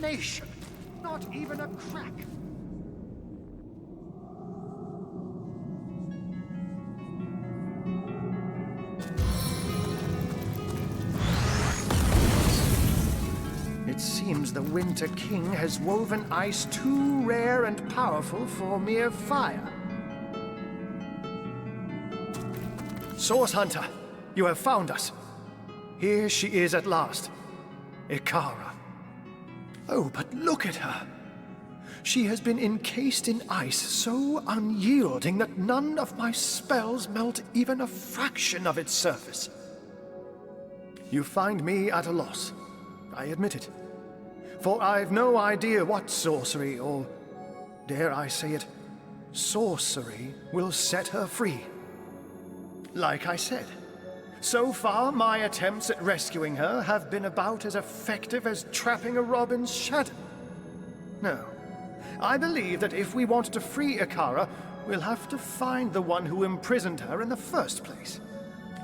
Damnation! Not even a crack! It seems the Winter King has woven ice too rare and powerful for mere fire. Source Hunter, you have found us. Here she is at last. Ikara. Oh, but look at her. She has been encased in ice so unyielding that none of my spells melt even a fraction of its surface. You find me at a loss. I admit it. For I've no idea what sorcery, or dare I say it, sorcery, will set her free. Like I said, so far my attempts at rescuing her have been about as effective as trapping a robin's shadow. No, I believe that if we want to free Ikara, we'll have to find the one who imprisoned her in the first place.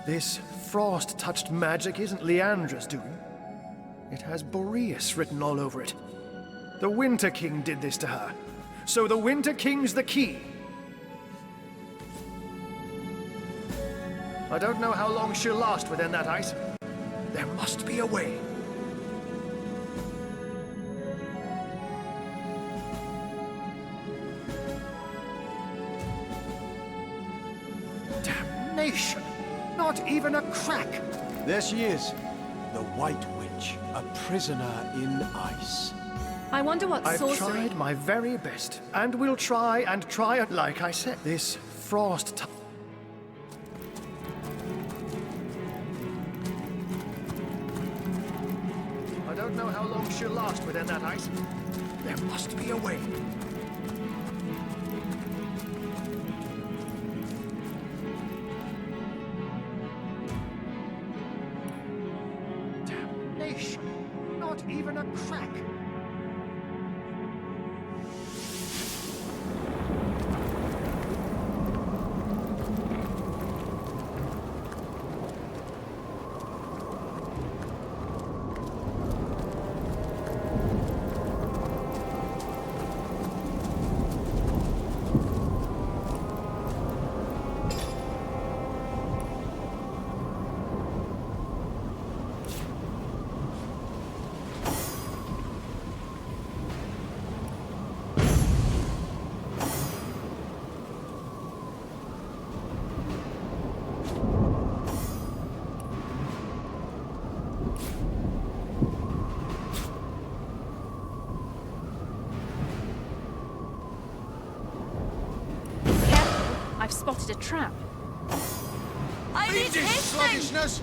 This frost-touched magic isn't Leandra's doing. It has Boreas written all over it. The Winter King did this to her. So the Winter King's the key. I don't know how long she'll last within that ice. There must be a way. Damnation! Not even a crack! There she is. The White Witch, a prisoner in ice. I wonder what I've sorcery... tried my very best, and will try and try, like I said, this frost... I don't know how long she'll last within that ice. There must be a way. Damnation! Not even a crack! I've spotted a trap. I need Fiendish sluggishness!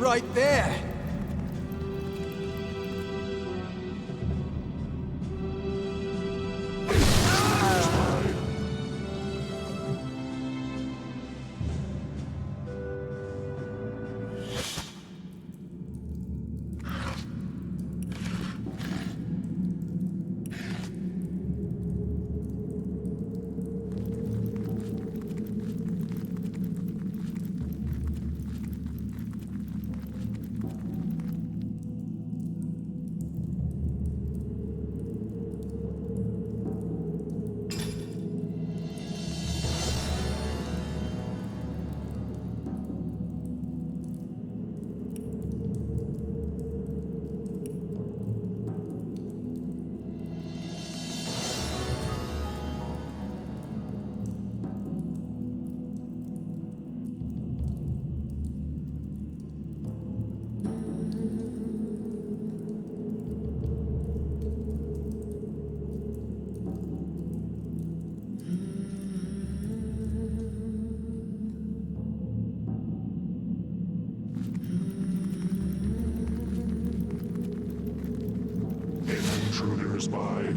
right there. Intruder spied.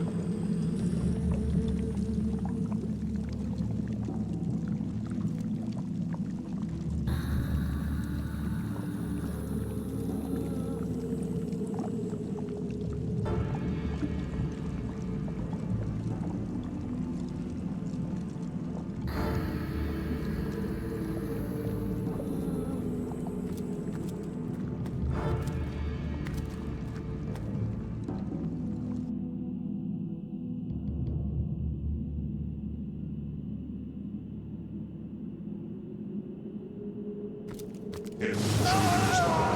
Intruder spied.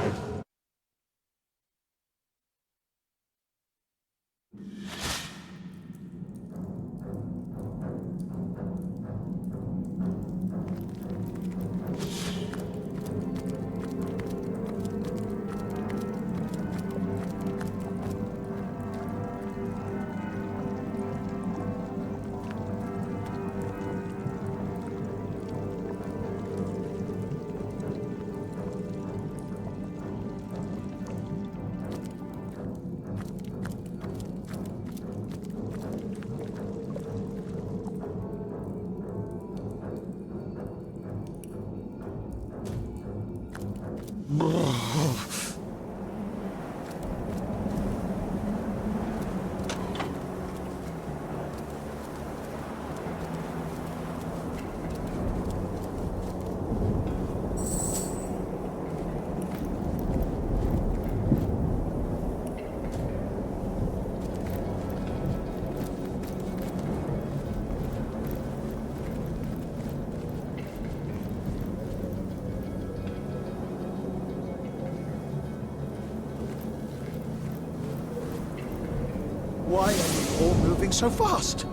Why are you all moving so fast?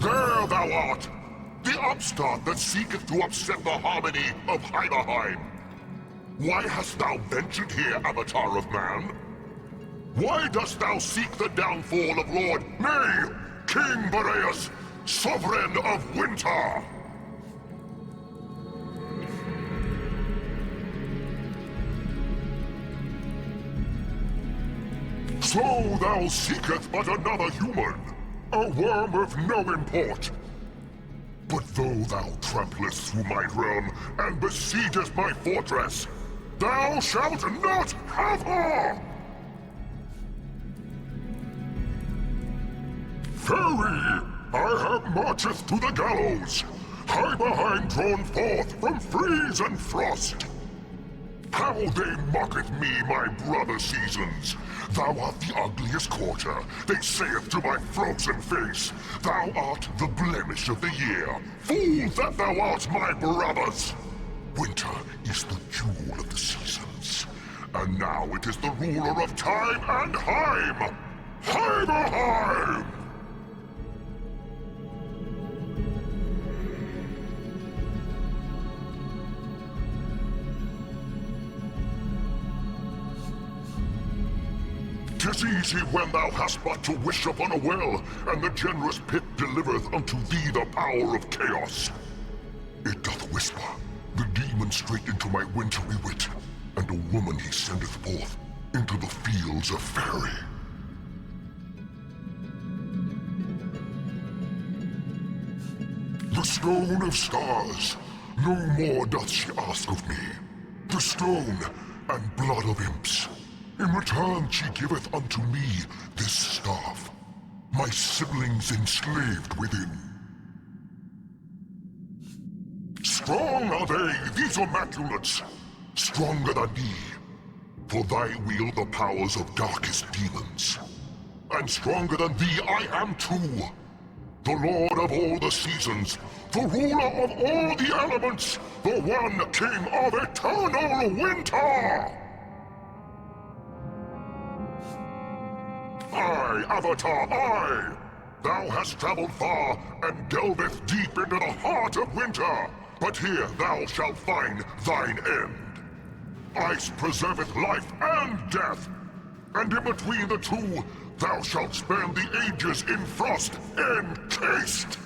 There thou art! The upstart that seeketh to upset the harmony of Hibberheim. Why hast thou ventured here, Avatar of Man? Why dost thou seek the downfall of Lord, nay, King Boreas, Sovereign of Winter? So thou seeketh but another human, a worm of no import. But though thou tramplest through my realm and besiegest my fortress, thou shalt not have her! Fairy, I have marcheth to the gallows, Hibberheim drawn forth from freeze and frost. How they mock at me, my brother seasons! Thou art the ugliest quarter, they saith to my frozen face. Thou art the blemish of the year, fool that thou art, my brothers! Winter is the jewel of the seasons, and now it is the ruler of time and Heim! Hibberheim! "'Tis easy when thou hast but to wish upon a well, and the generous pit delivereth unto thee the power of chaos. It doth whisper, the demon straight into my wintry wit, and a woman he sendeth forth into the fields of faerie. The stone of stars, no more doth she ask of me. The stone and blood of imps. In return she giveth unto me this staff, my siblings enslaved within. Strong are they, these immaculates, stronger than thee, for thy wield the powers of darkest demons. And stronger than thee I am too, the lord of all the seasons, the ruler of all the elements, the one king of eternal winter! I, Avatar, I! Thou hast traveled far and delveth deep into the heart of winter, but here thou shalt find thine end. Ice preserveth life and death, and in between the two thou shalt spend the ages in frost encased.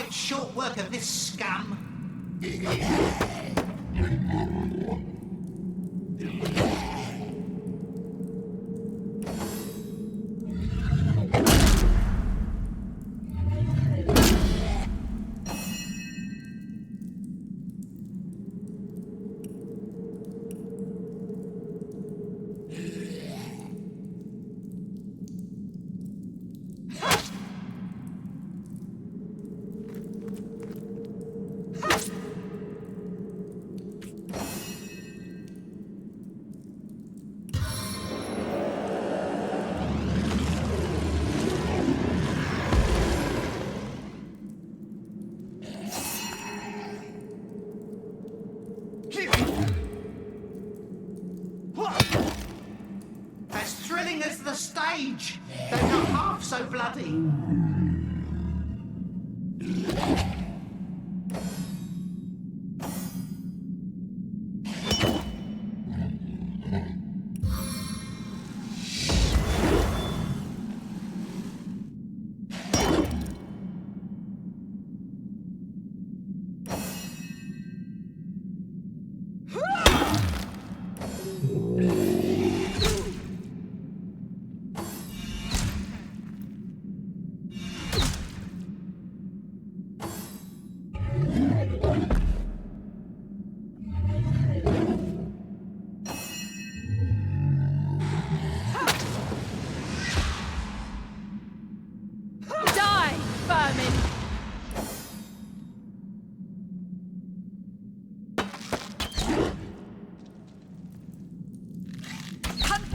get short work of this scum. As thrilling as the stage, though not half so bloody.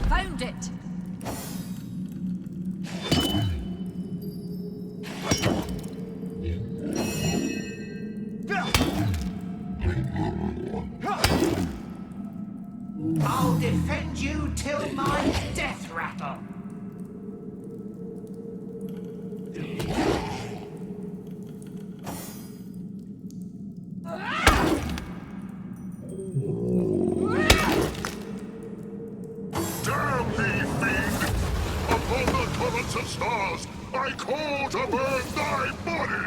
Found it! I'll defend you till my death rattle. Damn thee, fiend! Upon the currents of stars, I call to burn thy body!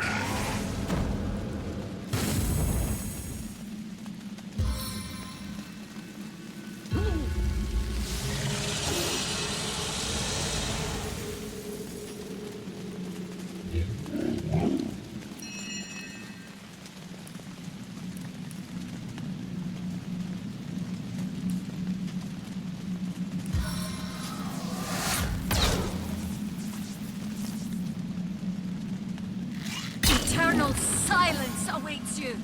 Eternal silence awaits you!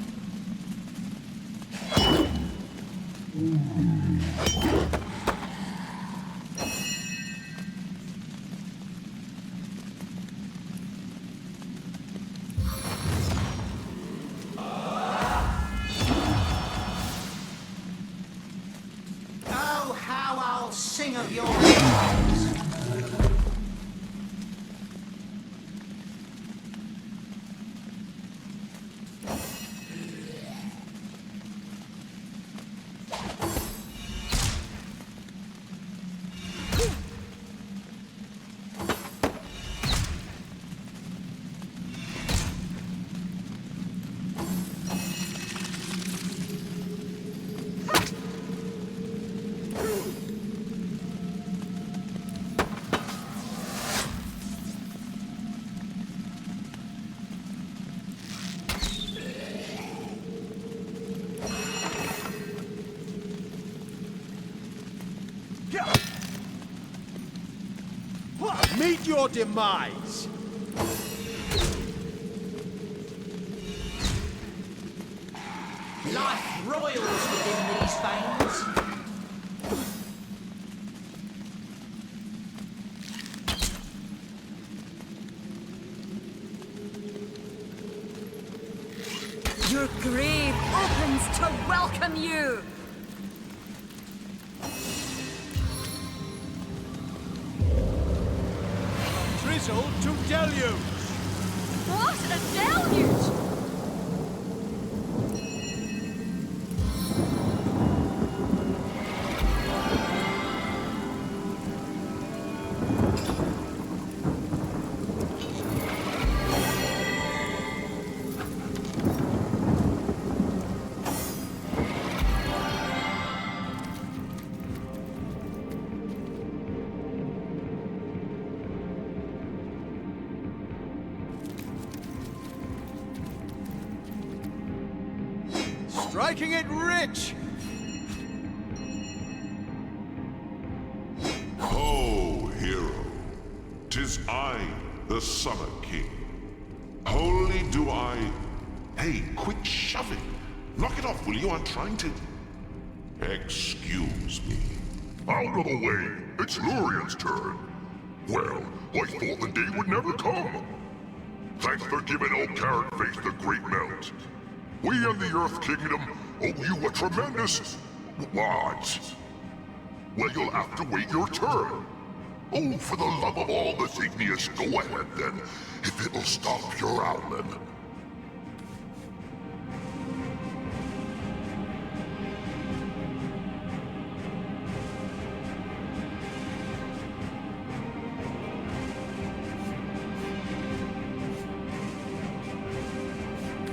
Oh, how I'll sing of your praise. Meet your demise! Life roils within these veins. Your grave opens to welcome you! Drizzle to deluge! What a deluge! Striking it rich! Ho, hero. 'Tis I, the Summer King. Wholly do I... Hey, quit shoving! Knock it off, will you? I'm trying to... Excuse me. Out of the way! It's Lurian's turn! Well, I thought the day would never come! Thanks for giving old Carrot Face the Great Melt. We and the Earth Kingdom owe you a tremendous... what? Well, you'll have to wait your turn. Oh, for the love of all that's igneous, go ahead then, if it'll stop your owling.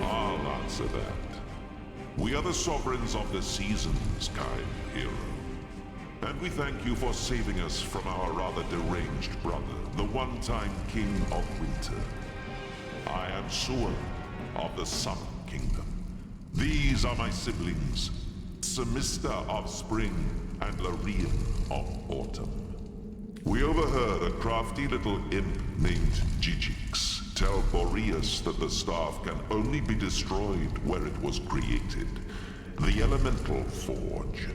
I'll answer that. We are the sovereigns of the seasons, kind hero. And we thank you for saving us from our rather deranged brother, the one-time King of Winter. I am Suor of the Summer Kingdom. These are my siblings, Semista of Spring and Lorien of Autumn. We overheard a crafty little imp named Gigix tell Boreas that the staff can only be destroyed where it was created, the Elemental Forge.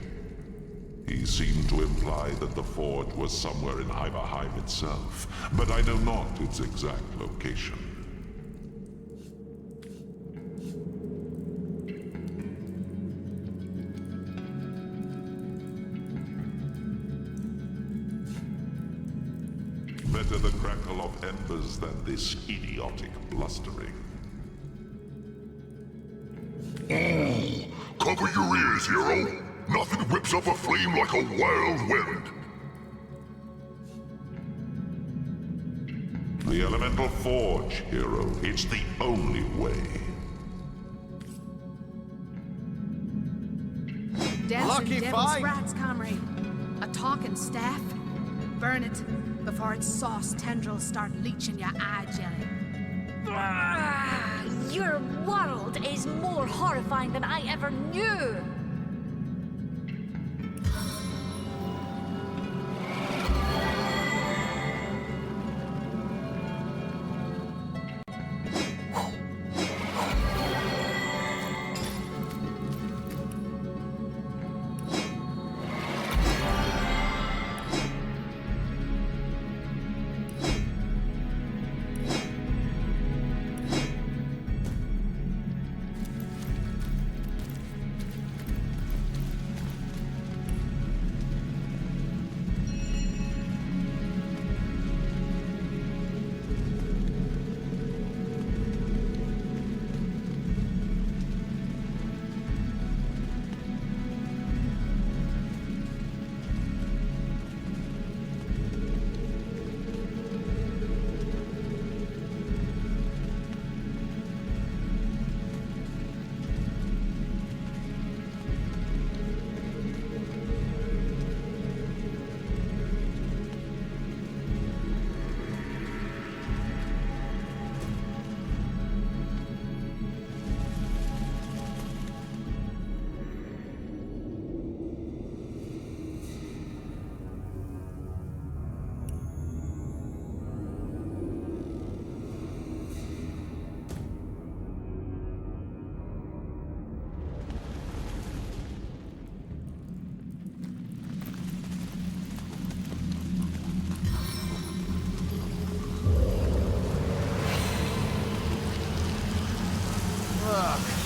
He seemed to imply that the forge was somewhere in Hibberheim itself, but I know not its exact location. Better the crackle of embers than this idiotic blustering. Cover your ears, hero! Nothing whips up a flame like a wild wind! The Elemental Forge, hero. It's the only way. Lucky Devil's fight. Rats, comrade. A talking staff. Burn it before its sauce tendrils start leaching your eye jelly. Your world is more horrifying than I ever knew.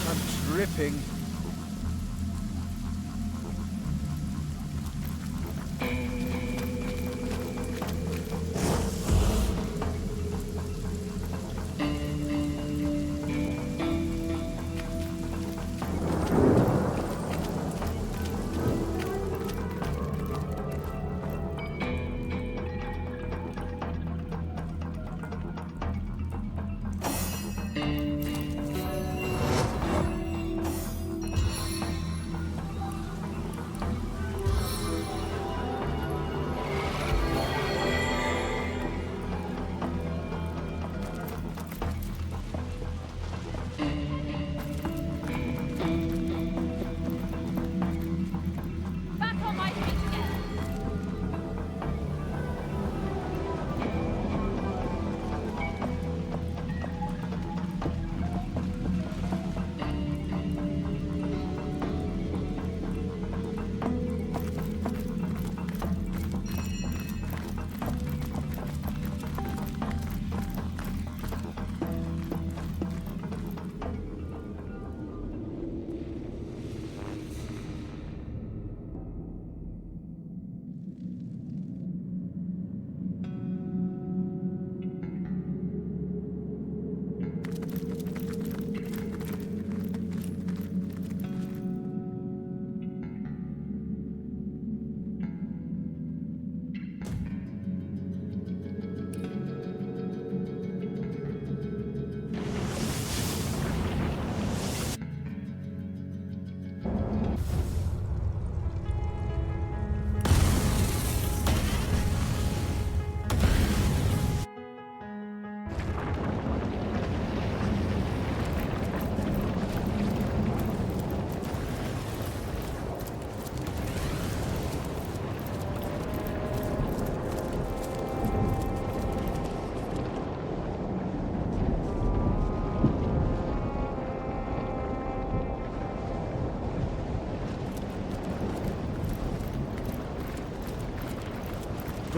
I'm dripping.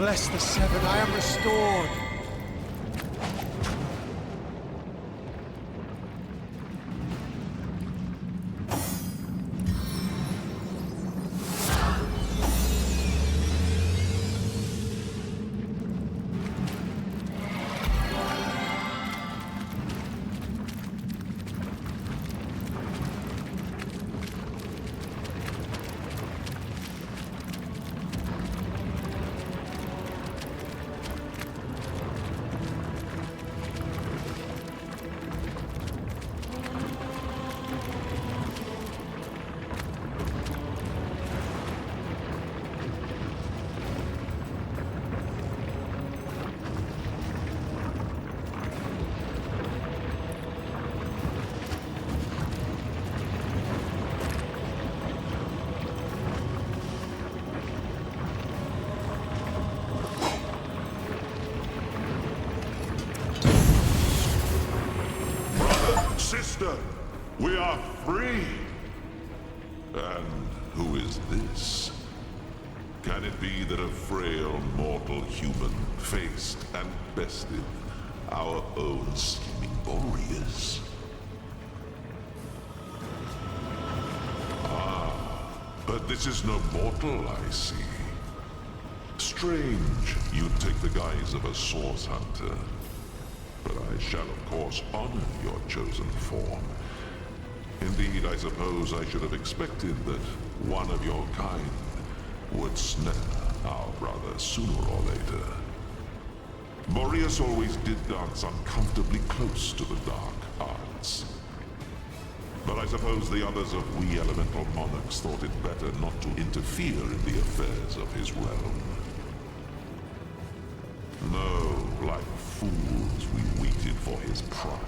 Bless the Seven, I am restored. Sister, we are free! And who is this? Can it be that a frail mortal human faced and bested our own scheming Boreas? Ah, but this is no mortal, I see. Strange you'd take the guise of a source hunter. But I shall, of course, honor your chosen form. Indeed, I suppose I should have expected that one of your kind would snare our brother sooner or later. Boreas always did dance uncomfortably close to the dark arts. But I suppose the others of we elemental monarchs thought it better not to interfere in the affairs of his realm. No, like fools, we waited for his pride,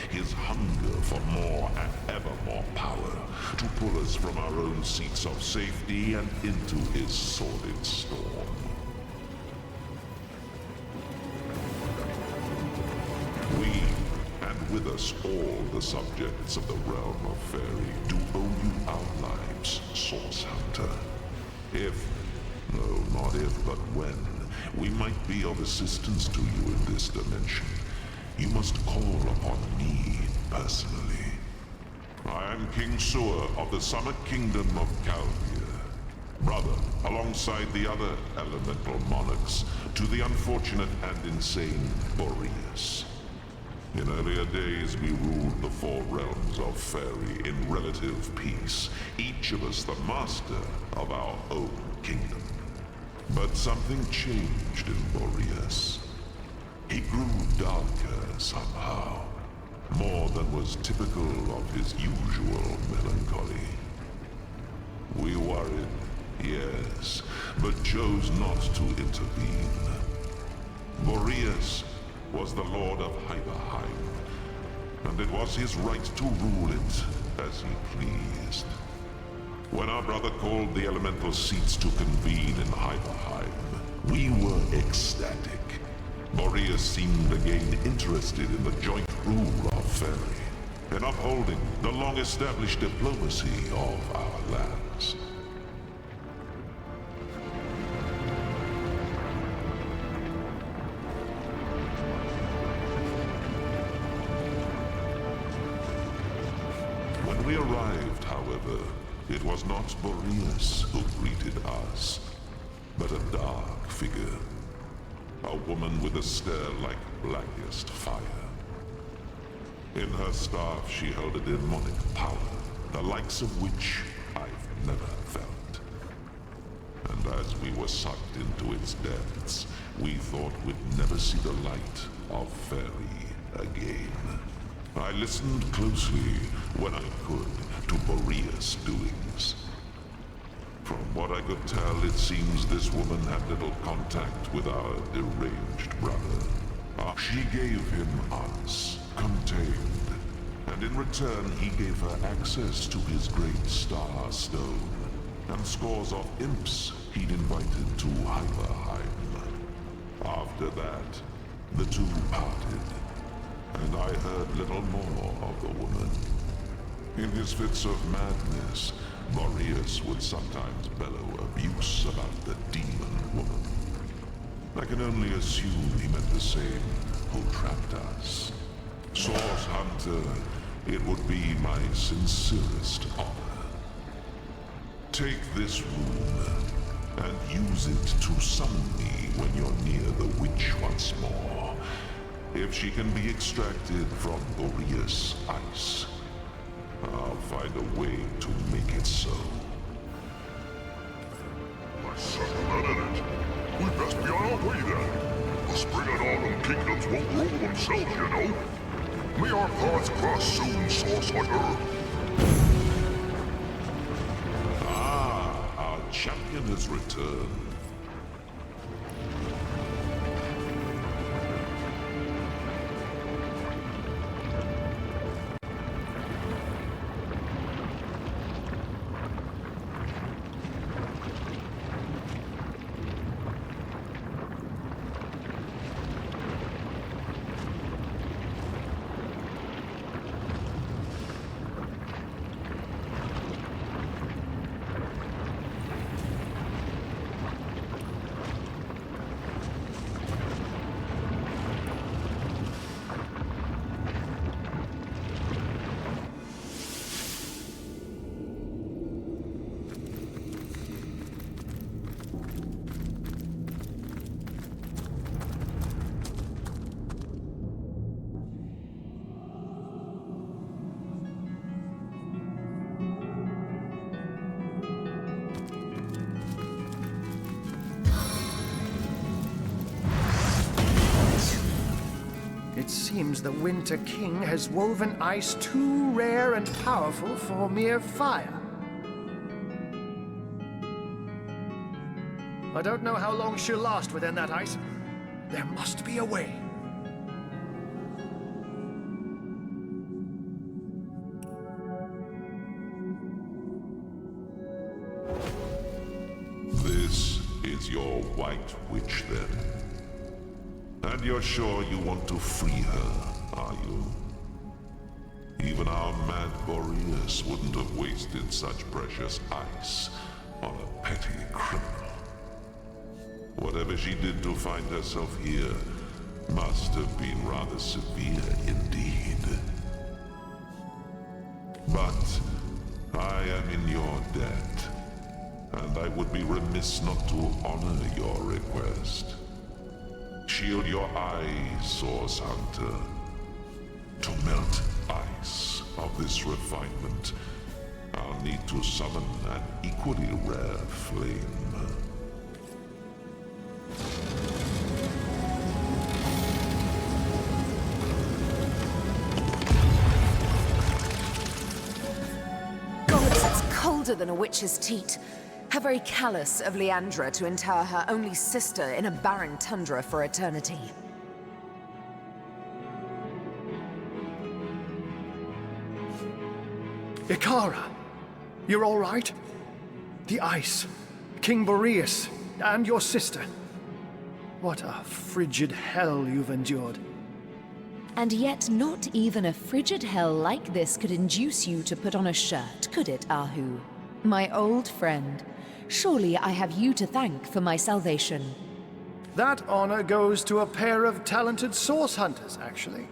his hunger for more and ever more power, to pull us from our own seats of safety and into his sordid storm. We, and with us all the subjects of the realm of Fairy, do owe you our lives, Source Hunter. If, no, not if, but when, we might be of assistance to you in this dimension, you must call upon me personally. I am King Sewer of the Summit Kingdom of Calvia, brother, alongside the other elemental monarchs, to the unfortunate and insane Boreas. In earlier days, we ruled the four realms of Fairy in relative peace, each of us the master of our own kingdom. But something changed in Boreas. He grew darker somehow, more than was typical of his usual melancholy. We worried, yes, but chose not to intervene. Boreas was the Lord of Hibberheim, and it was his right to rule it as he pleased. When our brother called the elemental seats to convene in Hibberheim, we were ecstatic. Boreas seemed again interested in the joint rule of Fairy, in upholding the long-established diplomacy of our lands. When we arrived, however, it was not Boreas who greeted us, but a dark figure. A woman with a stare like blackest fire. In her staff she held a demonic power, the likes of which I've never felt. And as we were sucked into its depths, we thought we'd never see the light of Fairy again. I listened closely when I could to Boreas' doings. From what I could tell, it seems this woman had little contact with our deranged brother. She gave him us, contained, and in return he gave her access to his great star stone, and scores of imps he'd invited to Hibberheim. After that, the two parted, and I heard little more of the woman. In his fits of madness, Boreas would sometimes bellow abuse about the demon woman. I can only assume he meant the same who trapped us. Source Hunter, it would be my sincerest honor. Take this rune and use it to summon me when you're near the witch once more. If she can be extracted from Boreas ice, I'll find a way to make it so. I settled that in it. We best be on our way then. The spring and autumn kingdoms won't rule themselves, you know. May our paths cross soon, Source Hunter. Ah, our champion has returned. It seems the Winter King has woven ice too rare and powerful for mere fire. I don't know how long she'll last within that ice. There must be a way. This is your White Witch, then? And you're sure you want to free her, are you? Even our mad Boreas wouldn't have wasted such precious ice on a petty criminal. Whatever she did to find herself here must have been rather severe indeed. But I am in your debt, and I would be remiss not to honor your request. Shield your eyes, Source Hunter. To melt ice of this refinement, I'll need to summon an equally rare flame. Gods, it's colder than a witch's teat. How very callous of Leandra to inter her only sister in a barren tundra for eternity. Ikara, you're all right? The ice, King Boreas, and your sister. What a frigid hell you've endured. And yet not even a frigid hell like this could induce you to put on a shirt, could it, Ahu? My old friend. Surely I have you to thank for my salvation. That honor goes to a pair of talented source hunters, actually.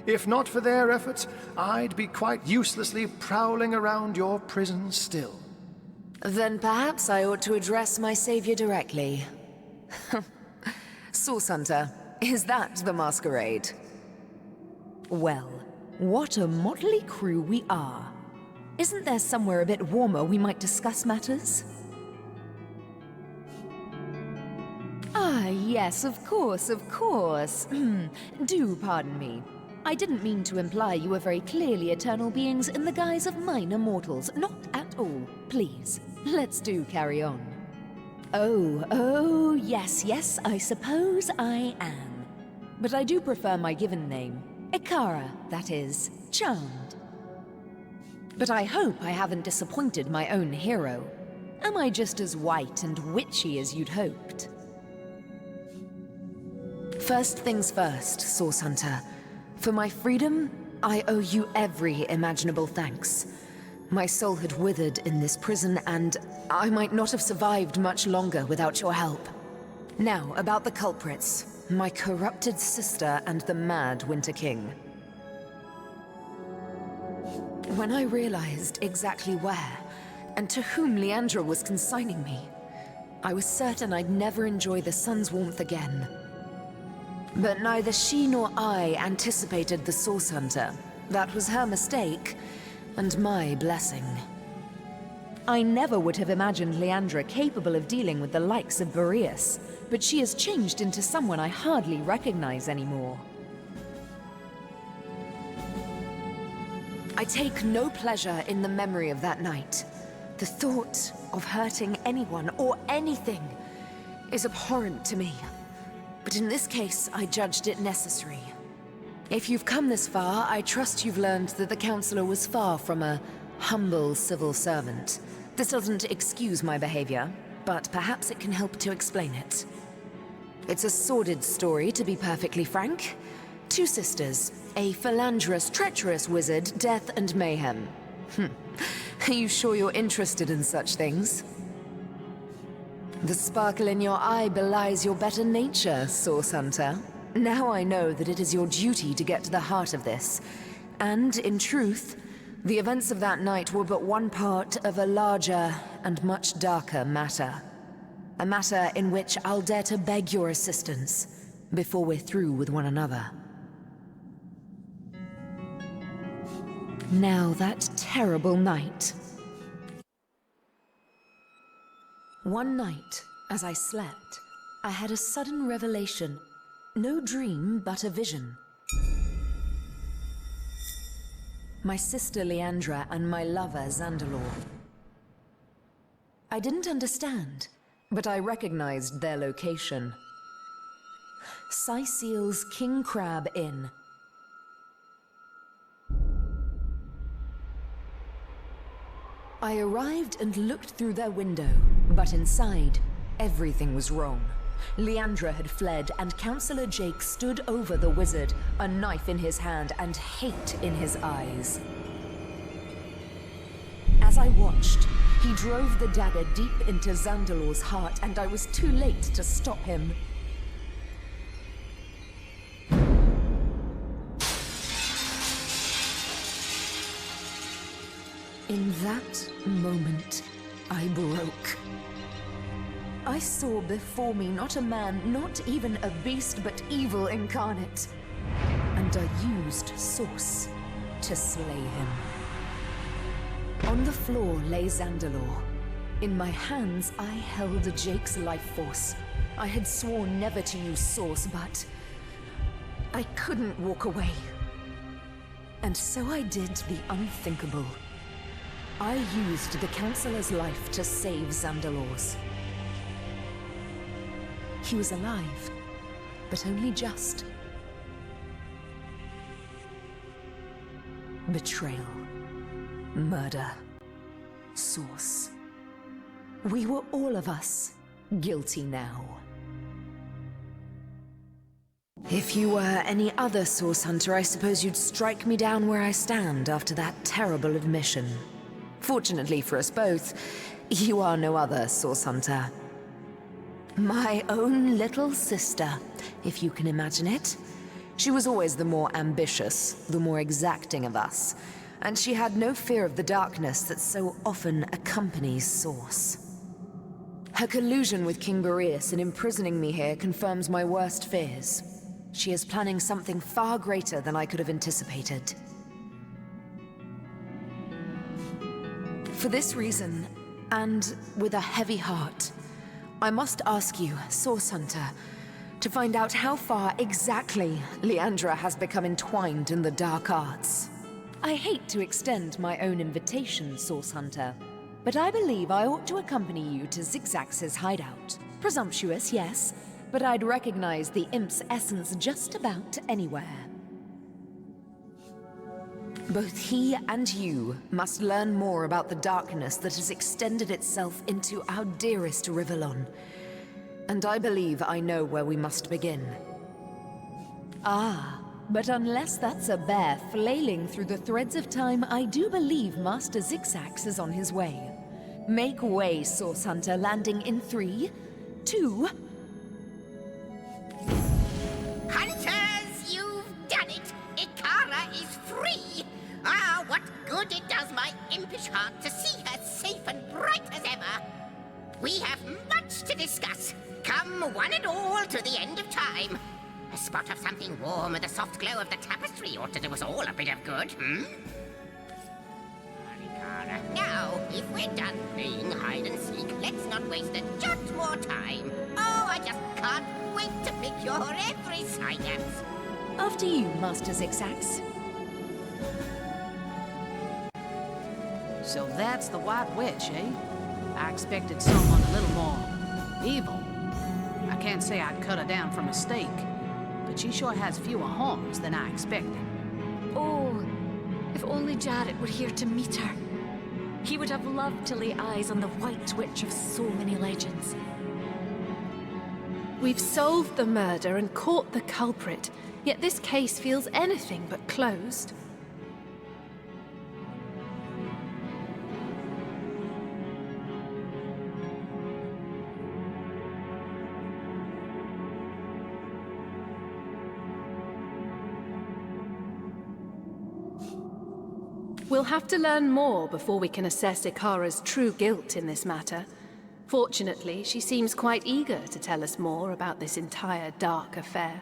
If not for their efforts, I'd be quite uselessly prowling around your prison still. Then perhaps I ought to address my savior directly. Source Hunter, is that the masquerade? Well, what a motley crew we are. Isn't there somewhere a bit warmer we might discuss matters? Ah, yes, of course, of course. Do pardon me. I didn't mean to imply you were very clearly eternal beings in the guise of minor mortals. Not at all. Please, let's do carry on. Oh, yes, I suppose I am. But I do prefer my given name. Ikara, that is. Charmed. But I hope I haven't disappointed my own hero. Am I just as white and witchy as you'd hoped? First things first, Source Hunter. For my freedom, I owe you every imaginable thanks. My soul had withered in this prison, and I might not have survived much longer without your help. Now, about the culprits. My corrupted sister and the mad Winter King. When I realized exactly where and to whom Leandra was consigning me, I was certain I'd never enjoy the sun's warmth again. But neither she nor I anticipated the Source Hunter. That was her mistake, and my blessing. I never would have imagined Leandra capable of dealing with the likes of Boreas, but she has changed into someone I hardly recognize anymore. I take no pleasure in the memory of that night. The thought of hurting anyone or anything is abhorrent to me. But in this case, I judged it necessary. If you've come this far, I trust you've learned that the Counselor was far from a humble civil servant. This doesn't excuse my behavior, but perhaps it can help to explain it. It's a sordid story, to be perfectly frank. Two sisters, a philanderous, treacherous wizard, death and mayhem. Are you sure you're interested in such things? The sparkle in your eye belies your better nature, Source Hunter. Now I know that it is your duty to get to the heart of this. And, in truth, the events of that night were but one part of a larger and much darker matter. A matter in which I'll dare to beg your assistance before we're through with one another. Now that terrible night. One night, as I slept, I had a sudden revelation. No dream, but a vision. My sister Leandra and my lover Zandalor. I didn't understand, but I recognized their location. Syceel's King Crab Inn. I arrived and looked through their window, but inside, everything was wrong. Leandra had fled, and Counselor Jake stood over the wizard, a knife in his hand and hate in his eyes. As I watched, he drove the dagger deep into Zandalor's heart, and I was too late to stop him. In that moment, I broke. I saw before me not a man, not even a beast, but evil incarnate. And I used Source to slay him. On the floor lay Zandalor. In my hands, I held Jake's life force. I had sworn never to use Source, but I couldn't walk away. And so I did the unthinkable. I used the Counselor's life to save Zandalor's. He was alive, but only just. Betrayal. Murder. Source. We were all of us guilty now. If you were any other Source Hunter, I suppose you'd strike me down where I stand after that terrible admission. Fortunately for us both, you are no other Source Hunter. My own little sister, if you can imagine it. She was always the more ambitious, the more exacting of us, and she had no fear of the darkness that so often accompanies Source. Her collusion with King Boreas in imprisoning me here confirms my worst fears. She is planning something far greater than I could have anticipated. For this reason, and with a heavy heart, I must ask you, Source Hunter, to find out how far exactly Leandra has become entwined in the dark arts. I hate to extend my own invitation, Source Hunter, but I believe I ought to accompany you to Zigzax's hideout. Presumptuous, yes, but I'd recognize the imp's essence just about anywhere. Both he and you must learn more about the darkness that has extended itself into our dearest Rivellon. And I believe I know where we must begin. Ah, but unless that's a bear flailing through the threads of time, I do believe Master Zigzax is on his way. Make way, Source Hunter, landing in 3, 2, and bright as ever. We have much to discuss. Come one and all to the end of time. A spot of something warm and the soft glow of the tapestry ought to do us all a bit of good, Now, if we're done playing hide and seek, let's not waste a jot more time. Oh, I just can't wait to pick your every synapse. After you, Master Zigzags. So that's the White Witch, eh? I expected someone a little more evil. I can't say I'd cut her down from a stake, but she sure has fewer horns than I expected. Oh, if only Jarrett were here to meet her. He would have loved to lay eyes on the White Witch of so many legends. We've solved the murder and caught the culprit, yet this case feels anything but closed. We'll have to learn more before we can assess Ikara's true guilt in this matter. Fortunately, she seems quite eager to tell us more about this entire dark affair.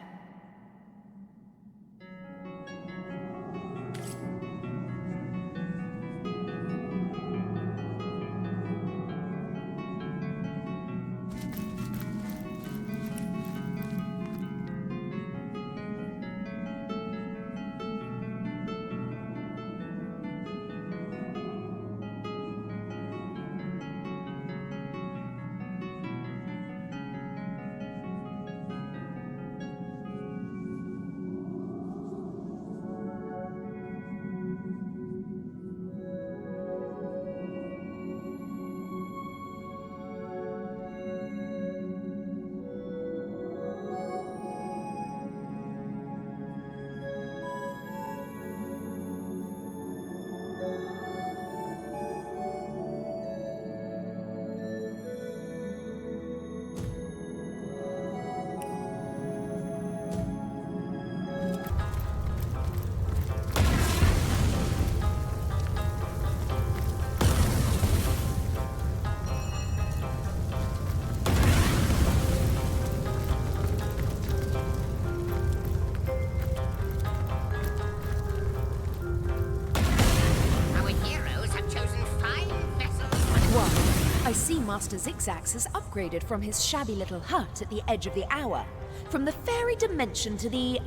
Master Zigzags has upgraded from his shabby little hut at the edge of the hour, from the fairy dimension to the,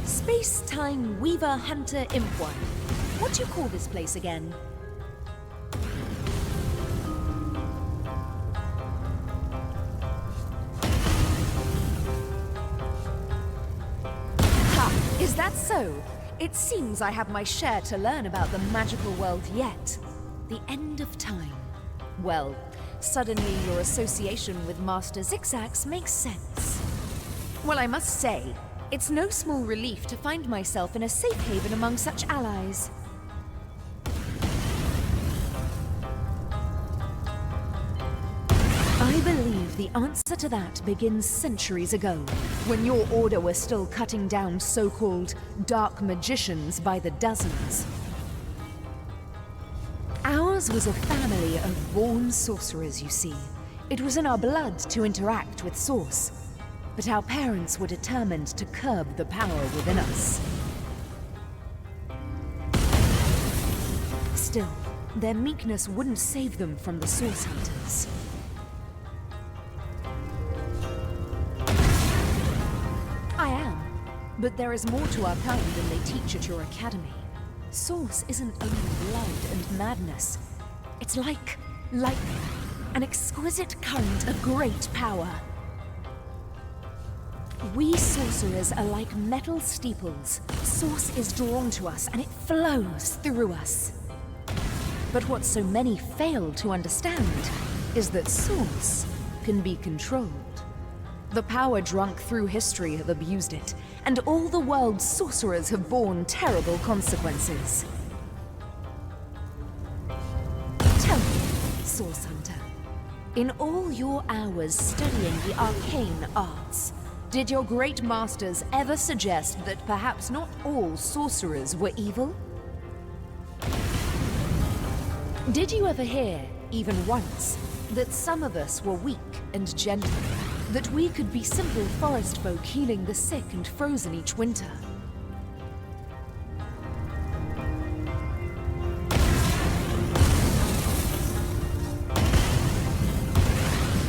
space-time weaver hunter imp one. What do you call this place again? Ha! Is that so? It seems I have my share to learn about the magical world yet. The end of time. Well, suddenly your association with Master Zigzags makes sense. Well, I must say, it's no small relief to find myself in a safe haven among such allies. I believe the answer to that begins centuries ago, when your order was still cutting down so-called dark magicians by the dozens. Ours was a family of born sorcerers, you see. It was in our blood to interact with Source, but our parents were determined to curb the power within us. Still, their meekness wouldn't save them from the Source Hunters. I am, but there is more to our kind than they teach at your academy. Source isn't only blood and madness. It's like lightning, an exquisite current of great power. We sorcerers are like metal steeples. Source is drawn to us and it flows through us. But what so many fail to understand is that Source can be controlled. The power drunk through history have abused it, and all the world's sorcerers have borne terrible consequences. Tell me, Source Hunter, in all your hours studying the arcane arts, did your great masters ever suggest that perhaps not all sorcerers were evil? Did you ever hear, even once, that some of us were weak and gentle? That we could be simple forest folk healing the sick and frozen each winter?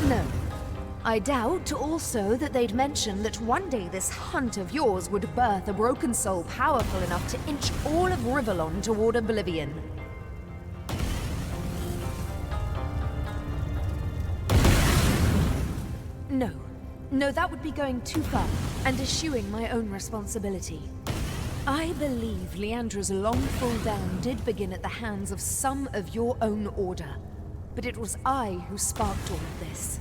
No. I doubt also that they'd mention that one day this hunt of yours would birth a broken soul powerful enough to inch all of Rivellon toward oblivion. No. No, that would be going too far, and eschewing my own responsibility. I believe Leandra's long fall down did begin at the hands of some of your own order, but it was I who sparked all of this.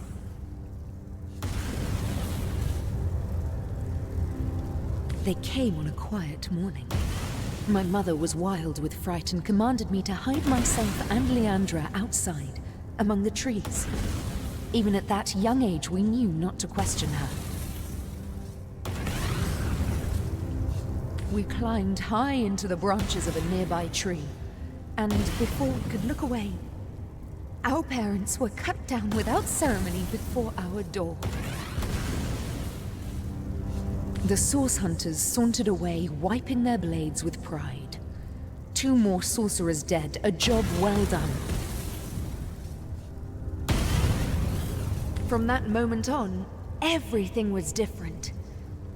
They came on a quiet morning. My mother was wild with fright and commanded me to hide myself and Leandra outside, among the trees. Even at that young age, we knew not to question her. We climbed high into the branches of a nearby tree, and before we could look away, our parents were cut down without ceremony before our door. The source hunters sauntered away, wiping their blades with pride. 2 more sorcerers dead, a job well done. From that moment on, everything was different.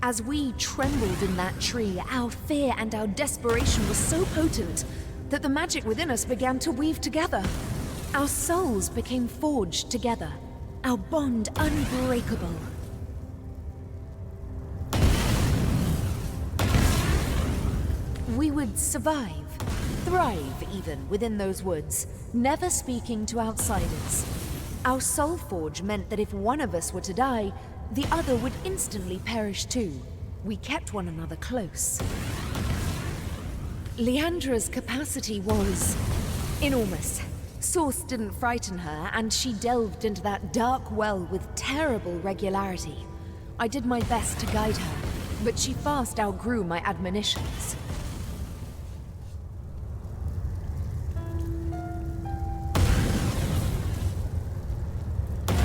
As we trembled in that tree, our fear and our desperation was so potent that the magic within us began to weave together. Our souls became forged together, our bond unbreakable. We would survive, thrive even, within those woods, never speaking to outsiders. Our soul forge meant that if one of us were to die, the other would instantly perish too. We kept one another close. Leandra's capacity was enormous. Source didn't frighten her, and she delved into that dark well with terrible regularity. I did my best to guide her, but she fast outgrew my admonitions.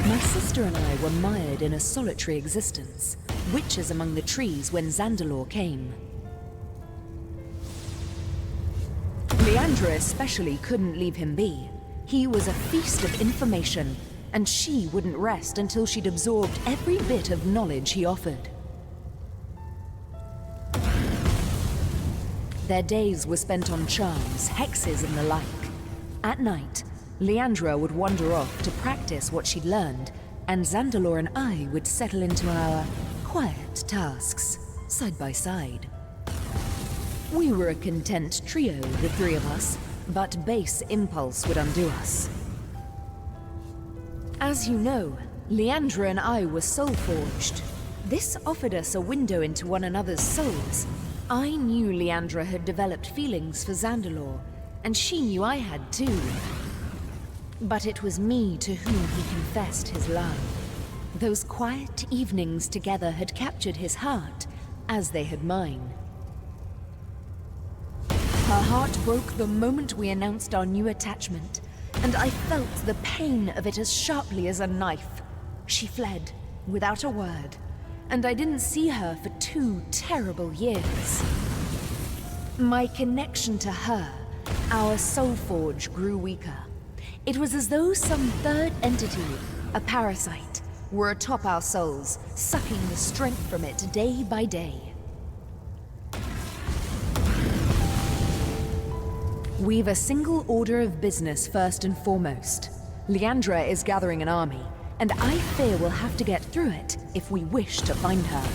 My sister and I were mired in a solitary existence, witches among the trees when Zandalore came. Leandra especially couldn't leave him be. He was a feast of information, and she wouldn't rest until she'd absorbed every bit of knowledge he offered. Their days were spent on charms, hexes, and the like. At night, Leandra would wander off to practice what she'd learned, and Zandalore and I would settle into our quiet tasks, side by side. We were a content trio, the 3 of us, but base impulse would undo us. As you know, Leandra and I were soul-forged. This offered us a window into one another's souls. I knew Leandra had developed feelings for Zandalore, and she knew I had too. But it was me to whom he confessed his love. Those quiet evenings together had captured his heart, as they had mine. Her heart broke the moment we announced our new attachment, and I felt the pain of it as sharply as a knife. She fled, without a word, and I didn't see her for 2 terrible years. My connection to her, our soul forge, grew weaker. It was as though some third entity, a parasite, were atop our souls, sucking the strength from it day by day. We've a single order of business first and foremost. Leandra is gathering an army, and I fear we'll have to get through it if we wish to find her.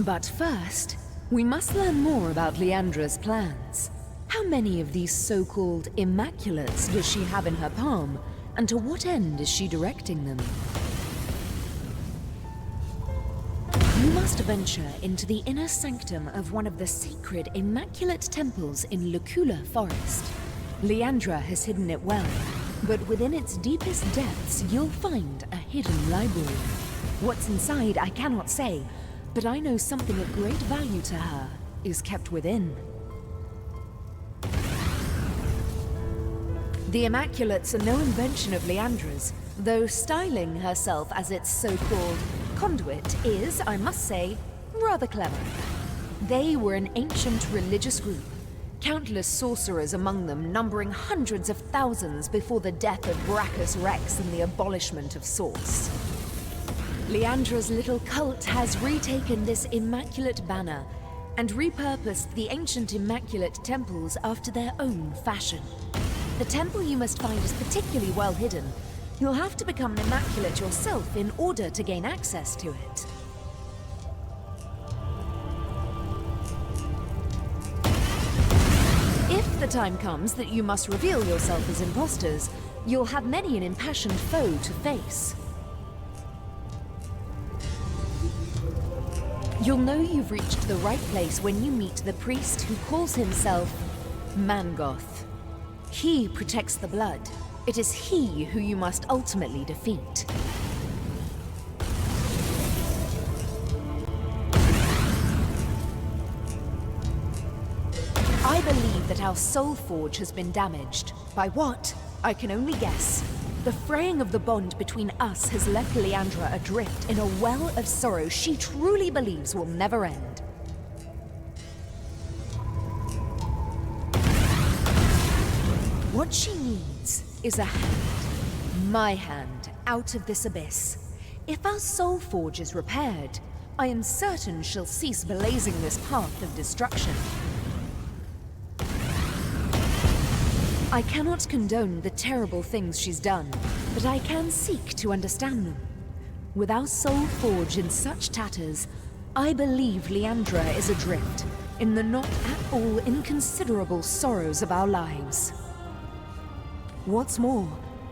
But first, we must learn more about Leandra's plans. How many of these so-called Immaculates does she have in her palm, and to what end is she directing them? You must venture into the inner sanctum of one of the sacred Immaculate temples in Lucula Forest. Leandra has hidden it well, but within its deepest depths you'll find a hidden library. What's inside I cannot say, but I know something of great value to her is kept within. The Immaculates are no invention of Leandra's, though styling herself as its so-called conduit is, I must say, rather clever. They were an ancient religious group, countless sorcerers among them numbering hundreds of thousands before the death of Brachus Rex and the abolishment of Source. Leandra's little cult has retaken this immaculate banner and repurposed the ancient immaculate temples after their own fashion. The temple you must find is particularly well hidden. You'll have to become an immaculate yourself in order to gain access to it. If the time comes that you must reveal yourself as imposters, you'll have many an impassioned foe to face. You'll know you've reached the right place when you meet the priest who calls himself Mangoth. He protects the blood. It is he who you must ultimately defeat. I believe that our soul forge has been damaged. By what? I can only guess. The fraying of the bond between us has left Leandra adrift in a well of sorrow she truly believes will never end. What she needs is a hand. My hand, out of this abyss. If our soul forge is repaired, I am certain she'll cease blazing this path of destruction. I cannot condone the terrible things she's done, but I can seek to understand them. With our soul forge in such tatters, I believe Leandra is adrift in the not at all inconsiderable sorrows of our lives. What's more,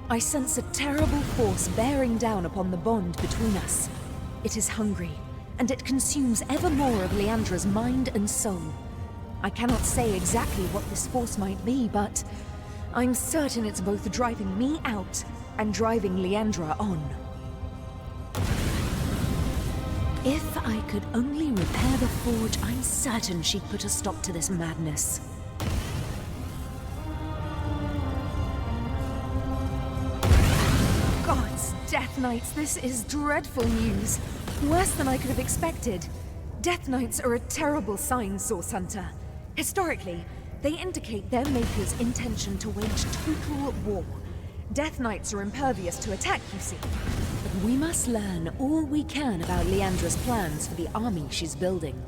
I sense a terrible force bearing down upon the bond between us. It is hungry, and it consumes ever more of Leandra's mind and soul. I cannot say exactly what this force might be, but I'm certain it's both driving me out and driving Leandra on. If I could only repair the forge, I'm certain she'd put a stop to this madness. Gods, Death Knights, this is dreadful news. Worse than I could have expected. Death Knights are a terrible sign, Source Hunter. Historically, they indicate their maker's intention to wage total war. Death Knights are impervious to attack, you see. But we must learn all we can about Leandra's plans for the army she's building.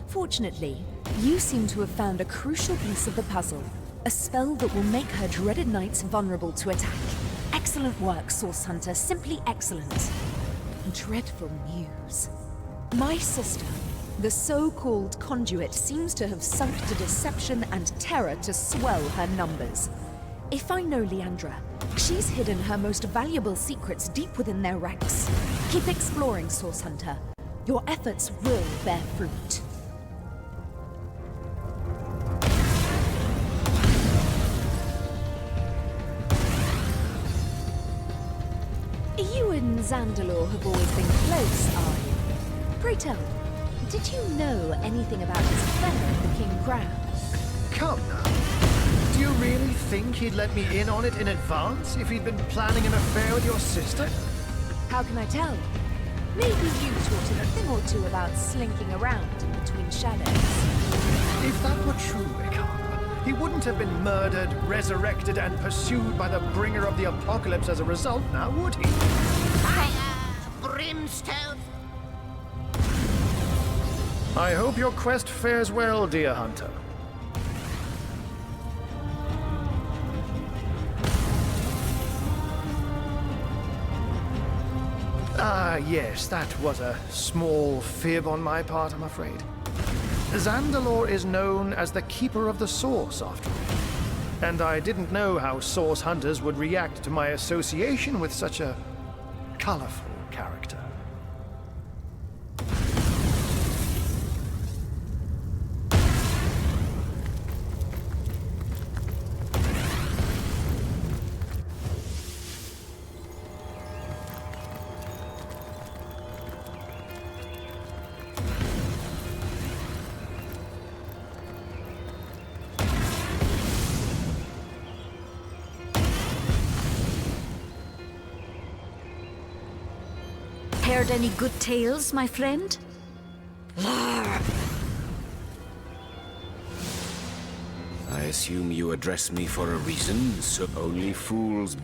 Fortunately, you seem to have found a crucial piece of the puzzle. A spell that will make her dreaded knights vulnerable to attack. Excellent work, Source Hunter. Simply excellent. Dreadful news. My sister, the so-called conduit, seems to have sunk to deception and terror to swell her numbers. If I know Leandra, she's hidden her most valuable secrets deep within their ranks. Keep exploring, Source Hunter. Your efforts will bear fruit. You and Zandalor have always been close, are you? Pray tell, did you know anything about his affair with the King Crown? Come now. Do you really think he'd let me in on it in advance if he'd been planning an affair with your sister? How can I tell? Maybe you taught him a thing or two about slinking around in between shadows. If that were true, Ikara, he wouldn't have been murdered, resurrected, and pursued by the bringer of the apocalypse as a result now, would he? Fire! Brimstone! I hope your quest fares well, dear hunter. Ah, yes, that was a small fib on my part, I'm afraid. Zandalor is known as the Keeper of the Source, after all. And I didn't know how Source Hunters would react to my association with such a colorful character. Heard any good tales, my friend? I assume you address me for a reason, so only fools...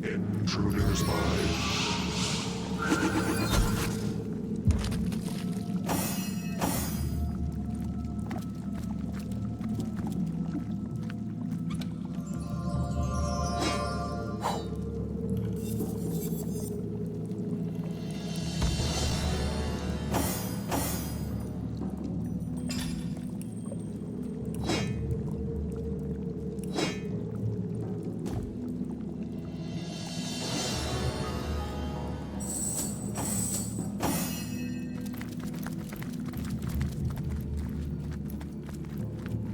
Intruders by.